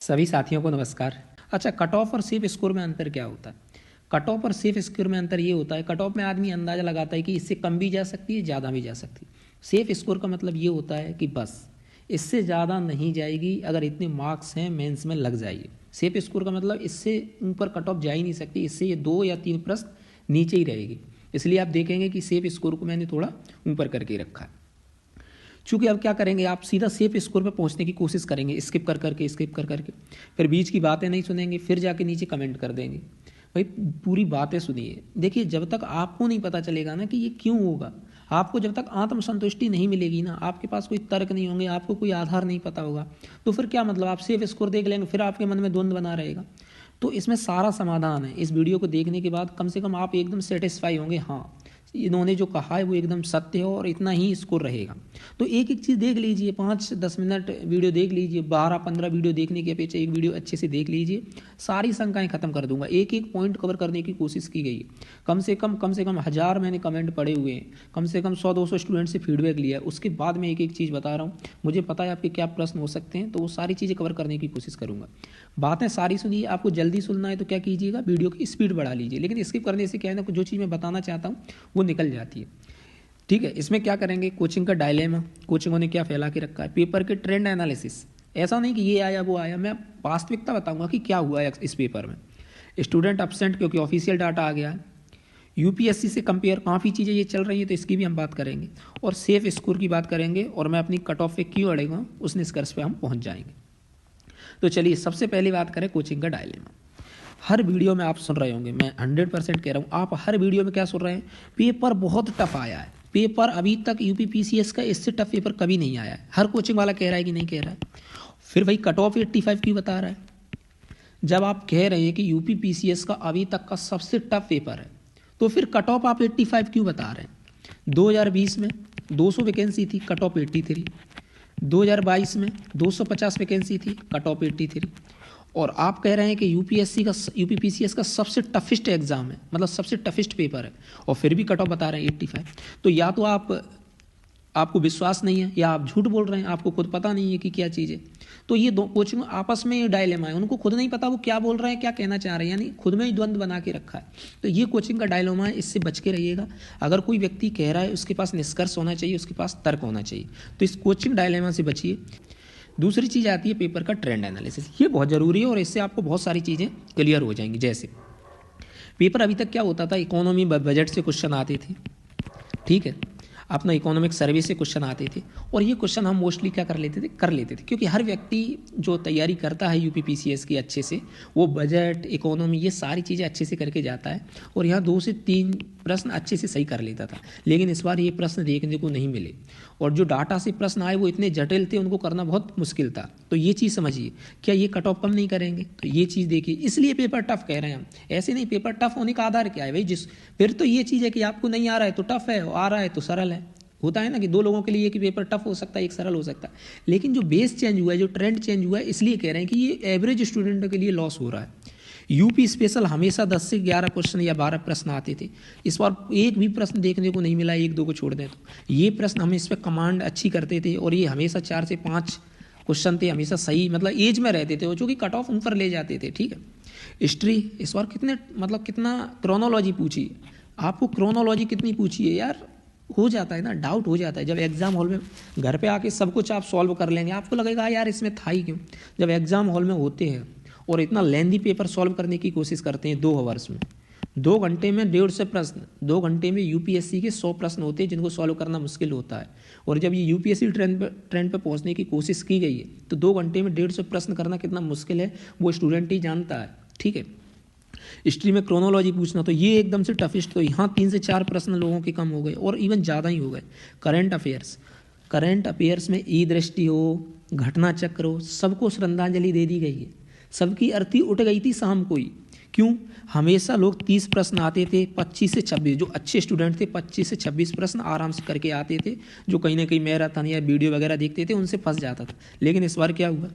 सभी साथियों को नमस्कार। अच्छा, कट ऑफ और सेफ स्कोर में अंतर क्या होता है? कट ऑफ और सेफ स्कोर में अंतर ये होता है, कट ऑफ में आदमी अंदाज़ा लगाता है कि इससे कम भी जा सकती है, ज़्यादा भी जा सकती है। सेफ स्कोर का मतलब ये होता है कि बस इससे ज़्यादा नहीं जाएगी, अगर इतने मार्क्स हैं मेंस में लग जाइए। सेफ स्कोर का मतलब इससे ऊपर कट ऑफ जा ही नहीं सकती, इससे ये 2 या 3 प्रश्न नीचे ही रहेगी। इसलिए आप देखेंगे कि सेफ स्कोर को मैंने थोड़ा ऊपर करके रखा है। चूँकि अब क्या करेंगे, आप सीधा सेफ स्कोर पे पहुंचने की कोशिश करेंगे, स्किप कर करके, फिर बीच की बातें नहीं सुनेंगे, फिर जाके नीचे कमेंट कर देंगे। भाई पूरी बातें सुनिए। देखिए, जब तक आपको नहीं पता चलेगा ना कि ये क्यों होगा, आपको जब तक आत्मसंतुष्टि नहीं मिलेगी ना, आपके पास कोई तर्क नहीं होंगे, आपको कोई आधार नहीं पता होगा, तो फिर क्या मतलब, आप सेफ स्कोर देख लेंगे, फिर आपके मन में द्वंद्व बना रहेगा। तो इसमें सारा समाधान है। इस वीडियो को देखने के बाद कम से कम आप एकदम सेटिस्फाई होंगे, हाँ इन्होंने जो कहा है वो एकदम सत्य है और इतना ही स्कोर रहेगा। तो एक एक चीज़ देख लीजिए, 5-10 मिनट वीडियो देख लीजिए, 12-15 वीडियो देखने की अपेक्षा एक वीडियो अच्छे से देख लीजिए। सारी शंकाएं खत्म कर दूंगा, एक एक पॉइंट कवर करने की कोशिश की गई है। कम से कम 1000 मैंने कमेंट पढ़े हुए हैं, कम से कम 100-200 स्टूडेंट से फीडबैक लिया है, उसके बाद मैं एक एक चीज़ बता रहा हूँ। मुझे पता है आपके क्या प्रश्न हो सकते हैं, तो वो सारी चीज़ें कवर करने की कोशिश करूँगा। बातें सारी सुनिए। आपको जल्दी सुनना है तो क्या कीजिएगा, वीडियो की स्पीड बढ़ा लीजिए, लेकिन स्किप करने से क्या है ना, जो चीज़ मैं बताना चाहता हूँ वो निकल जाती है। ठीक है, इसमें क्या करेंगे, कोचिंग का डायलेमा, कोचिंगों ने क्या फैला के रखा है, पेपर के ट्रेंड एनालिसिस। ऐसा नहीं कि ये आया वो आया, मैं वास्तविकता बताऊंगा कि क्या हुआ है इस पेपर में। स्टूडेंट अपसेंट, क्योंकि ऑफिशियल डाटा आ गया है। यूपीएससी से कंपेयर काफ़ी चीज़ें ये चल रही हैं, तो इसकी भी हम बात करेंगे, और सेफ स्कोर की बात करेंगे, और मैं अपनी कट ऑफ पे क्यों अड़ेगा उस निष्कर्ष पे हम पहुंच जाएंगे। तो चलिए, सबसे पहली बात करें कोचिंग का डायलेमा। हर वीडियो में आप सुन रहे होंगे, मैं 100% कह रहा हूँ, आप हर वीडियो में क्या सुन रहे हैं, पेपर बहुत टफ आया है। पेपर अभी तक यूपी पीसीएस का इससे टफ पेपर कभी नहीं आया है। हर कोचिंग वाला कह रहा है कि नहीं कह रहा है, फिर भाई कट ऑफ 85 क्यों बता रहा है? जब आप कह रहे हैं कि यूपी पीसीएस का अभी तक का सबसे टफ पेपर है, तो फिर कट ऑफ आप 85 क्यों बता रहे हैं? 2020 में 200 वैकेंसी थी, कट ऑफ 83। 2022 में 250 वैकेंसी थी, कट ऑफ 83। और आप कह रहे हैं कि यूपी पीसीएस का सबसे टफेस्ट एग्जाम है, मतलब सबसे टफेस्ट पेपर है, और फिर भी कट ऑफ बता रहे हैं 85। तो या तो आपको विश्वास नहीं है, या आप झूठ बोल रहे हैं, आपको खुद पता नहीं है कि क्या चीज़ है। तो ये दो कोचिंग आपस में डायलेमा है, उनको खुद नहीं पता वो क्या बोल रहे हैं, क्या कहना चाह रहे हैं, यानी खुद में ही द्वंद्व बना के रखा है। तो ये कोचिंग का डायलेमा है, इससे बच के रहिएगा। अगर कोई व्यक्ति कह रहा है, उसके पास निष्कर्ष होना चाहिए, उसके पास तर्क होना चाहिए, तो इस कोचिंग डायलेमा से बचिए। दूसरी चीज़ आती है पेपर का ट्रेंड एनालिसिस। ये बहुत ज़रूरी है, और इससे आपको बहुत सारी चीज़ें क्लियर हो जाएंगी। जैसे पेपर अभी तक क्या होता था, इकोनॉमी बजट से क्वेश्चन आते थे, ठीक है, अपना इकोनॉमिक सर्वे से क्वेश्चन आते थे, और ये क्वेश्चन हम मोस्टली क्या कर लेते थे, क्योंकि हर व्यक्ति जो तैयारी करता है यूपी पीसीएस की अच्छे से, वो बजट, इकोनॉमी, ये सारी चीज़ें अच्छे से करके जाता है, और यहाँ 2 से 3 प्रश्न अच्छे से सही कर लेता था। लेकिन इस बार ये प्रश्न देखने को नहीं मिले, और जो डाटा से प्रश्न आए वो इतने जटिल थे, उनको करना बहुत मुश्किल था। तो ये चीज़ समझिए, क्या ये कट ऑफ कम नहीं करेंगे? तो ये चीज़ देखिए, इसलिए पेपर टफ कह रहे हैं हम, ऐसे नहीं। पेपर टफ होने का आधार क्या है भाई, फिर तो ये चीज़ है कि आपको नहीं आ रहा है तो टफ है, और आ रहा है तो सरल है। होता है ना कि 2 लोगों के लिए कि पेपर टफ हो सकता है, एक सरल हो सकता है, लेकिन जो बेस चेंज हुआ है, जो ट्रेंड चेंज हुआ है, इसलिए कह रहे हैं कि ये एवरेज स्टूडेंट के लिए लॉस हो रहा है। यूपी स्पेशल हमेशा 10 से 11 क्वेश्चन या 12 प्रश्न आते थे, इस बार एक भी प्रश्न देखने को नहीं मिला, 1-2 को छोड़ दें तो। ये प्रश्न हम इस पर कमांड अच्छी करते थे, और ये हमेशा 4 से 5 क्वेश्चन थे, हमेशा सही, मतलब एज में रहते थे, जो कि कट ऑफ ऊपर ले जाते थे, ठीक है। हिस्ट्री इस बार कितना क्रोनोलॉजी पूछी, आपको क्रोनोलॉजी कितनी पूछी है यार, हो जाता है ना, डाउट हो जाता है। जब एग्जाम हॉल में घर पे आके सब कुछ आप सॉल्व कर लेंगे, आपको लगेगा यार इसमें था ही क्यों। जब एग्जाम हॉल में होते हैं और इतना लेंदी पेपर सॉल्व करने की कोशिश करते हैं 2 आवर्स में, 2 घंटे में 150 प्रश्न, 2 घंटे में यूपीएससी के 100 प्रश्न होते हैं, जिनको सॉल्व करना मुश्किल होता है। और जब ये यूपीएससी ट्रेंड पे पहुंचने की कोशिश की गई है, तो 2 घंटे में 150 प्रश्न करना कितना मुश्किल है, वो स्टूडेंट ही जानता है, ठीक है। हिस्ट्री में क्रोनोलॉजी पूछना, तो ये एकदम से टफेस्ट, तो यहाँ 3 से 4 प्रश्न लोगों के कम हो गए, और इवन ज़्यादा ही हो गए। करंट अफेयर्स में ई दृष्टि हो, घटना चक्र हो, सबको श्रद्धांजलि दे दी गई है, सबकी अर्थी उठ गई थी शाम को ही। क्यों? हमेशा लोग 30 प्रश्न आते थे, 25 से 26, जो अच्छे स्टूडेंट थे 25 से 26 प्रश्न आराम से करके आते थे, जो कहीं ना कहीं मैराथन या वीडियो वगैरह देखते थे उनसे फंस जाता था। लेकिन इस बार क्या हुआ,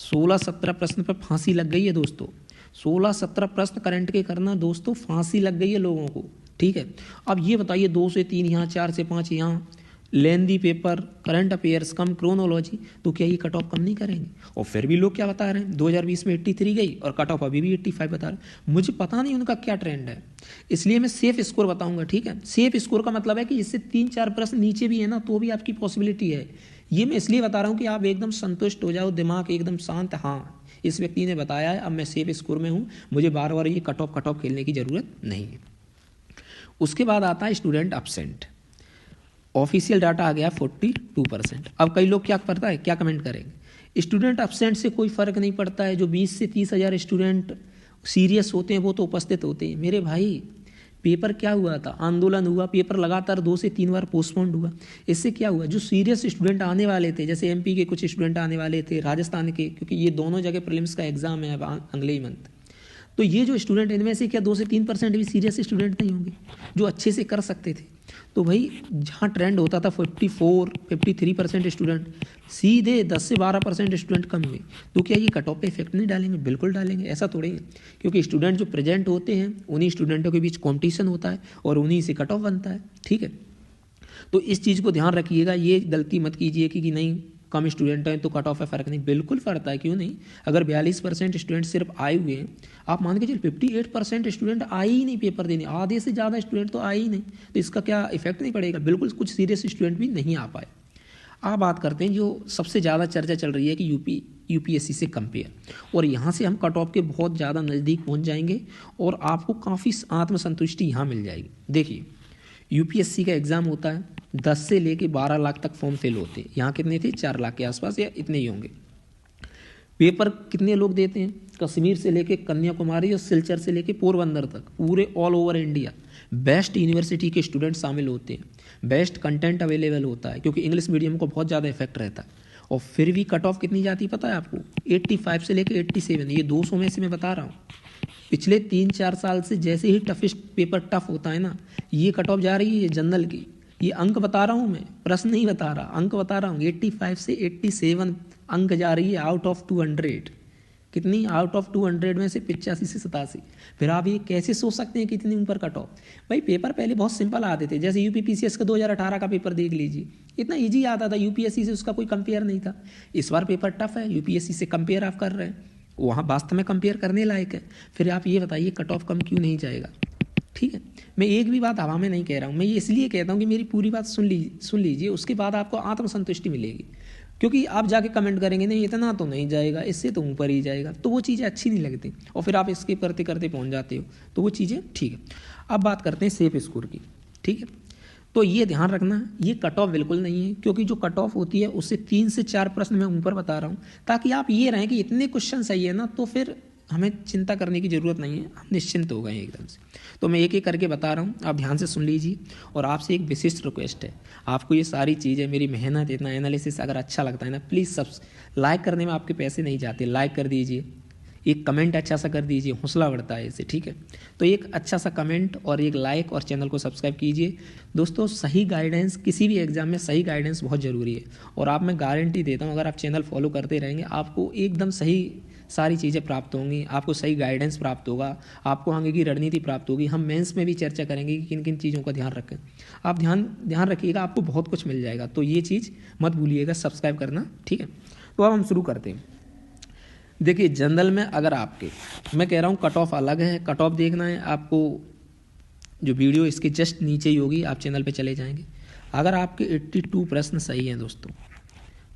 16-17 प्रश्न पर फांसी लग गई है दोस्तों। 16-17 प्रश्न करंट के करना दोस्तों, फांसी लग गई है लोगों को, ठीक है। अब ये बताइए, 2 से 3 यहाँ, 4 से 5 यहाँ, लेंदी पेपर, करंट अफेयर्स कम क्रोनोलॉजी, तो क्या ये कट ऑफ कम नहीं करेंगे? और फिर भी लोग क्या बता रहे हैं 2020 में 83 गई और कट ऑफ अभी भी 85 बता रहे हैं। मुझे पता नहीं उनका क्या ट्रेंड है, इसलिए मैं सेफ स्कोर बताऊंगा। ठीक है, सेफ स्कोर का मतलब है कि इससे 3-4 प्रश्न नीचे भी है ना तो भी आपकी पॉसिबिलिटी है। ये मैं इसलिए बता रहा हूँ कि आप एकदम संतुष्ट हो जाओ, दिमाग एकदम शांत, हाँ इस व्यक्ति ने बताया है, अब मैं सेफ स्कोर में हूँ, मुझे बार बार ये कट ऑफ खेलने की ज़रूरत नहीं है। उसके बाद आता है स्टूडेंट एब्सेंट। ऑफिशियल डाटा आ गया 42%। अब कई लोग क्या पता है, क्या कमेंट करेंगे, स्टूडेंट एब्सेंट से कोई फ़र्क नहीं पड़ता है, जो 20 से 30 हज़ार स्टूडेंट सीरियस होते हैं वो तो उपस्थित होते हैं। मेरे भाई पेपर क्या हुआ था, आंदोलन हुआ, पेपर लगातार 2 से 3 बार पोस्टपोन्ड हुआ। इससे क्या हुआ, जो सीरियस स्टूडेंट आने वाले थे, जैसे एमपी के कुछ स्टूडेंट आने वाले थे, राजस्थान के, क्योंकि ये दोनों जगह प्रीलिम्स का एग्जाम है अब अगले ही मंथ, तो ये जो स्टूडेंट इनमें से क्या 2 से 3% भी सीरियस स्टूडेंट नहीं होंगे जो अच्छे से कर सकते थे। तो भाई जहाँ ट्रेंड होता था 54-53% स्टूडेंट, सीधे 10 से 12% स्टूडेंट कम हुए। तो क्या ये कट ऑफ पे इफेक्ट नहीं डालेंगे? बिल्कुल डालेंगे, ऐसा थोड़े है, क्योंकि स्टूडेंट जो प्रेजेंट होते हैं उन्हीं स्टूडेंटों के बीच कॉम्पिटिशन होता है और उन्हीं से कट ऑफ बनता है। ठीक है, तो इस चीज़ को ध्यान रखिएगा, ये गलती मत कीजिए कि नहीं कम स्टूडेंट हैं तो कट ऑफ है, फ़र्क नहीं, बिल्कुल पड़ता है, क्यों नहीं। अगर 42% स्टूडेंट सिर्फ आए हुए हैं, आप मान के चलिए 58% स्टूडेंट आए ही नहीं पेपर देने, आधे से ज़्यादा स्टूडेंट तो आए ही नहीं, तो इसका क्या इफेक्ट नहीं पड़ेगा? बिल्कुल, कुछ सीरियस स्टूडेंट भी नहीं आ पाए। आप बात करते हैं जो सबसे ज़्यादा चर्चा चल रही है कि यूपीएससी से कंपेयर, और यहाँ से हम कट ऑफ के बहुत ज़्यादा नज़दीक पहुँच जाएंगे और आपको काफ़ी आत्मसंतुष्टि यहाँ मिल जाएगी। देखिए यूपीएससी का एग्ज़ाम होता है, 10 से लेके 12 लाख तक फॉर्म फिल होते हैं। यहाँ कितने थे? 4 लाख के आसपास या इतने ही होंगे। पेपर कितने लोग देते हैं? कश्मीर से लेके कन्याकुमारी और सिलचर से लेके पोरबंदर तक, पूरे all over India best university के स्टूडेंट शामिल होते हैं, बेस्ट कंटेंट अवेलेबल होता है, क्योंकि इंग्लिश मीडियम को बहुत ज़्यादा इफेक्ट रहता है। और फिर भी कट ऑफ कितनी जाती है पता है आपको? 85 से लेके 87। ये 200 में से मैं बता रहा हूँ। पिछले 3-4 साल से जैसे ही टफेस्ट पेपर टफ होता है ना, ये कट ऑफ जा रही है जनरल की। ये अंक बता रहा हूँ मैं, प्रश्न नहीं बता रहा, अंक बता रहा हूँ। 85 से 87 अंक जा रही है आउट ऑफ 200। कितनी? आउट ऑफ 200 में से 85 से 87। फिर आप ये कैसे सोच सकते हैं कि इतनी ऊपर कट ऑफ? भाई पेपर पहले बहुत सिंपल आते थे, जैसे यूपीपीसीएस का 2018 का पेपर देख लीजिए, इतना ईजी आता था, यूपीएससी से उसका कोई कंपेयर नहीं था। इस बार पेपर टफ है, यूपीएससी से कंपेयर आप कर रहे हैं, वहाँ वास्तव में कंपेयर करने लायक है। फिर आप ये बताइए कट ऑफ कम क्यों नहीं जाएगा? ठीक है, मैं एक भी बात हवा में नहीं कह रहा हूँ, मैं ये इसलिए कहता हूँ कि मेरी पूरी बात सुन लीजिए, उसके बाद आपको आत्मसंतुष्टि मिलेगी। क्योंकि आप जाके कमेंट करेंगे नहीं इतना तो नहीं जाएगा, इससे तो ऊपर ही जाएगा, तो वो चीज़ें अच्छी नहीं लगती, और फिर आप इसके करते करते पहुँच जाते हो, तो वो चीज़ें ठीक है। अब बात करते हैं सेफ स्कोर की। ठीक है, तो ये ध्यान रखना, ये कट ऑफ बिल्कुल नहीं है, क्योंकि जो कट ऑफ होती है उससे 3 से 4 प्रश्न मैं ऊपर बता रहा हूँ, ताकि आप ये रहें कि इतने क्वेश्चन सही है ना, तो फिर हमें चिंता करने की ज़रूरत नहीं है, हम निश्चिंत हो गए एकदम से। तो मैं एक एक करके बता रहा हूँ, आप ध्यान से सुन लीजिए। और आपसे एक विशिष्ट रिक्वेस्ट है, आपको ये सारी चीज़ें, मेरी मेहनत, इतना एनालिसिस अगर अच्छा लगता है ना, प्लीज़ सब लाइक करने में आपके पैसे नहीं जाते, लाइक कर दीजिए, एक कमेंट अच्छा सा कर दीजिए, हौसला बढ़ता है इससे। ठीक है, तो एक अच्छा सा कमेंट और एक लाइक और चैनल को सब्सक्राइब कीजिए। दोस्तों सही गाइडेंस, किसी भी एग्जाम में सही गाइडेंस बहुत ज़रूरी है, और आप, मैं गारंटी देता हूँ, अगर आप चैनल फॉलो करते रहेंगे आपको एकदम सही सारी चीज़ें प्राप्त होंगी, आपको सही गाइडेंस प्राप्त होगा, आपको आगे की रणनीति प्राप्त होगी। हम मेंस में भी चर्चा करेंगे कि किन किन चीज़ों का ध्यान रखें, आप ध्यान रखिएगा, आपको बहुत कुछ मिल जाएगा। तो ये चीज़ मत भूलिएगा, सब्सक्राइब करना। ठीक है, तो अब हम शुरू करते हैं। देखिए जनरल में अगर आपके, मैं कह रहा हूँ कट ऑफ अलग है, कट ऑफ देखना है आपको, जो वीडियो इसके जस्ट नीचे ही होगी, आप चैनल पे चले जाएंगे। अगर आपके 82 प्रश्न सही हैं दोस्तों,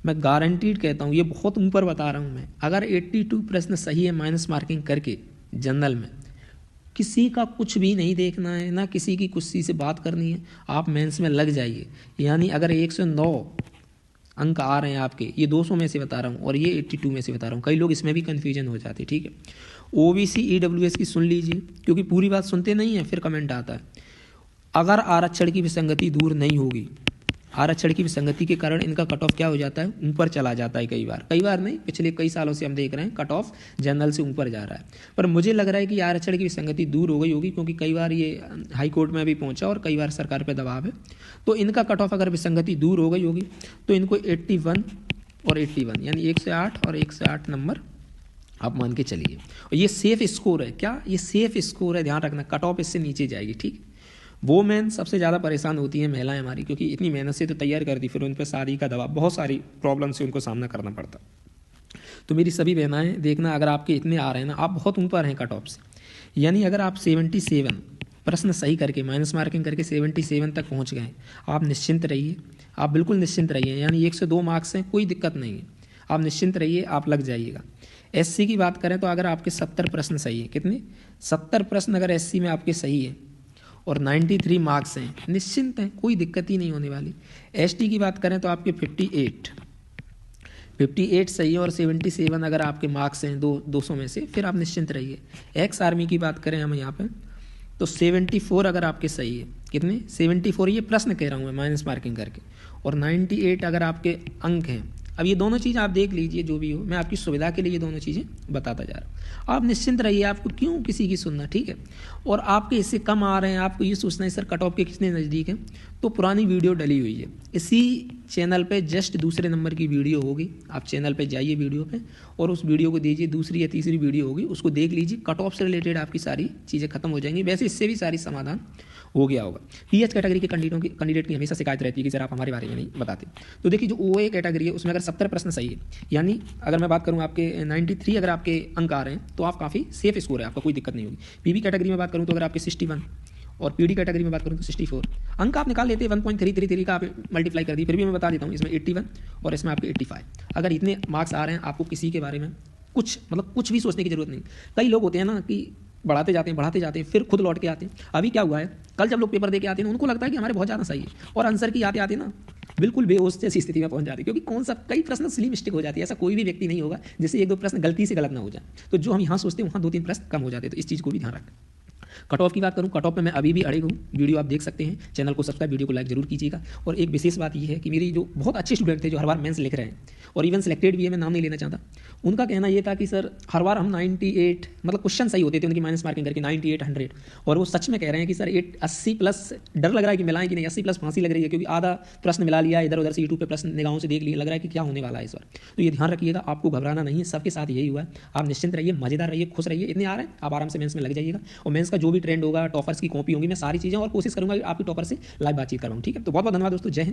मैं गारंटीड कहता हूँ, ये बहुत ऊपर बता रहा हूँ मैं, अगर 82 प्रश्न सही है माइनस मार्किंग करके जनरल में, किसी का कुछ भी नहीं देखना है ना, किसी की कुछ से बात करनी है, आप मेंस में लग जाइए। यानी अगर 109 अंक आ रहे हैं आपके, ये 200 में से बता रहा हूँ और ये 82 में से बता रहा हूँ, कई लोग इसमें भी कन्फ्यूजन हो जाते हैं। ठीक है, ओबीसी ईडब्ल्यूएस की सुन लीजिए, क्योंकि पूरी बात सुनते नहीं है, फिर कमेंट आता है। अगर आरक्षण की विसंगति दूर नहीं होगी, आरक्षण की विसंगति के कारण इनका कट ऑफ क्या हो जाता है, ऊपर चला जाता है। कई बार नहीं, पिछले कई सालों से हम देख रहे हैं कट ऑफ जनरल से ऊपर जा रहा है। पर मुझे लग रहा है कि आरक्षण की विसंगति दूर हो गई होगी, क्योंकि कई बार ये हाई कोर्ट में भी पहुंचा और कई बार सरकार पर दबाव है। तो इनका कट ऑफ अगर विसंगति दूर हो गई होगी तो इनको 81 और 81 यानी 108 और 108 नंबर आप मान के चलिए। और ये सेफ स्कोर है, क्या ये सेफ स्कोर है, ध्यान रखना, कट ऑफ इससे नीचे जाएगी। ठीक, वो मेन सबसे ज़्यादा परेशान होती हैं महिलाएं हमारी, क्योंकि इतनी मेहनत से तो तैयार करती, फिर उन पर शादी का दबाव, बहुत सारी प्रॉब्लम से उनको सामना करना पड़ता। तो मेरी सभी बहनाएं देखना, अगर आपके इतने आ रहे हैं ना, आप बहुत ऊपर हैं कट ऑफ से, यानी अगर आप 77 प्रश्न सही करके माइनस मार्किंग करके 77 तक पहुंच गए, आप निश्चिंत रहिए, आप बिल्कुल निश्चिंत रहिए, यानी 1 से 2 मार्क्स हैं, कोई दिक्कत नहीं है, आप निश्चिंत रहिए, आप लग जाइएगा। एससी की बात करें तो अगर आपके 70 प्रश्न सही है, कितने 70 प्रश्न अगर एससी में आपके सही है और 93 मार्क्स हैं, निश्चिंत हैं, कोई दिक्कत ही नहीं होने वाली। एसटी की बात करें तो आपके 58 सही है और 77 अगर आपके मार्क्स हैं 200 में से, फिर आप निश्चिंत रहिए। एक्स आर्मी की बात करें हम यहाँ पे तो 74 अगर आपके सही है, कितने 74, ये प्रश्न कह रहा हूँ मैं माइनस मार्किंग करके, और 98 अगर आपके अंक हैं। अब ये दोनों चीज़ आप देख लीजिए, जो भी हो, मैं आपकी सुविधा के लिए ये दोनों चीज़ें बताता जा रहा हूँ। आप निश्चिंत रहिए, आपको क्यों किसी की सुनना, ठीक है। और आपके इससे कम आ रहे हैं, आपको ये सोचना है सर कट ऑफ के कितने नज़दीक हैं, तो पुरानी वीडियो डली हुई है इसी चैनल पे, जस्ट दूसरे नंबर की वीडियो होगी, आप चैनल पे जाइए वीडियो पे और उस वीडियो को दीजिए, दूसरी या तीसरी वीडियो होगी, उसको देख लीजिए, कट ऑफ से रिलेटेड आपकी सारी चीज़ें खत्म हो जाएंगी। वैसे इससे भी सारी समाधान हो गया होगा। पीएच कैटेगरी के कैंडिडेट की हमेशा शिकायत रहती है कि सर आप हमारे बारे में नहीं बताते। तो देखिए जो ओए कैटेगरी है उसमें अगर 70 प्रश्न सही है, यानी अगर मैं बात करूँ आपके 93 अगर आपके अंक आ रहे हैं तो आप काफ़ी सेफ स्कोर है, आपका कोई दिक्कत नहीं होगी। पीबी कैटेगरी में बात करूँ तो अगर आपके 61 और पीडी कैटेगरी में बात करूँ तो 64 अंक आप निकाल लेते हैं, 1.333 का आप मल्टीप्लाई कर दी। फिर भी मैं बता देता हूँ, इसमें 81 और इसमें आपके 85, अगर इतने मार्क्स आ रहे हैं, आपको किसी के बारे में कुछ भी सोचने की जरूरत नहीं। कई लोग होते हैं ना कि बढ़ाते जाते हैं, फिर खुद लौट के आते हैं। अभी क्या हुआ है, कल जब लोग पेपर दे के आते हैं उनको लगता है कि हमारे बहुत ज़्यादा सही है, और आंसर की आते आते ना बिल्कुल बेहोश जैसी स्थिति में पहुंच जाती है, क्योंकि कई प्रश्न सिली मिस्टेक हो जाती है। ऐसा कोई भी व्यक्ति नहीं होगा जिससे 1-2 प्रश्न गलती से गलत ना हो जाए, तो जो हम यहाँ सोचते हैं वहाँ 2-3 प्रश्न कम हो जाते हैं। तो इस चीज़ को भी ध्यान रखें। कट ऑफ की बात करूँ, कट ऑफ में मैं अभी भी अड़े हूँ, वीडियो आप देख सकते हैं, चैनल को सब्सक्राइब, वीडियो को लाइक जरूर कीजिएगा। और एक विशेष बात ये है कि मेरी जो बहुत अच्छे स्टूडेंट थे जो हर बार मेंस लिख रहे हैं और इवन सिलेक्टेड भी है, मैं नाम नहीं लेना चाहता, उनका कहना ये था कि सर हर बार हम 98 मतलब क्वेश्चन सही होते थे उनकी माइनस मार्किंग करके 98, 100, और वो सच में कह रहे हैं कि सर 80 प्लस डर लग रहा है कि मिलाएं कि नहीं, 80 प्लस फांसी लग रही है, क्योंकि आधा प्रश्न मिला लिया, इधर उधर से यूट्यूब पे प्रश्न निगाहों से देख लिया, लग रहा है कि क्या होने वाला है इस बार। तो ये ध्यान रखिएगा, आपको घबराना नहीं है, सबके साथ यही हुआ है। आप निश्चिंत रहिए, मजेदार रहिए, खुश रहिए, इतने आ रहे हैं आप आराम से मेंस में लग जाइएगा। और मेंस का जो भी ट्रेंड होगा, टॉपर्स की कॉपी होंगी, मैं सारी चीज़ें और कोशिश करूंगा कि आपकी टॉपर से लाइव बातचीत करवाऊँ, ठीक है। तो बहुत बहुत धन्यवाद दोस्तों, जय हिंद।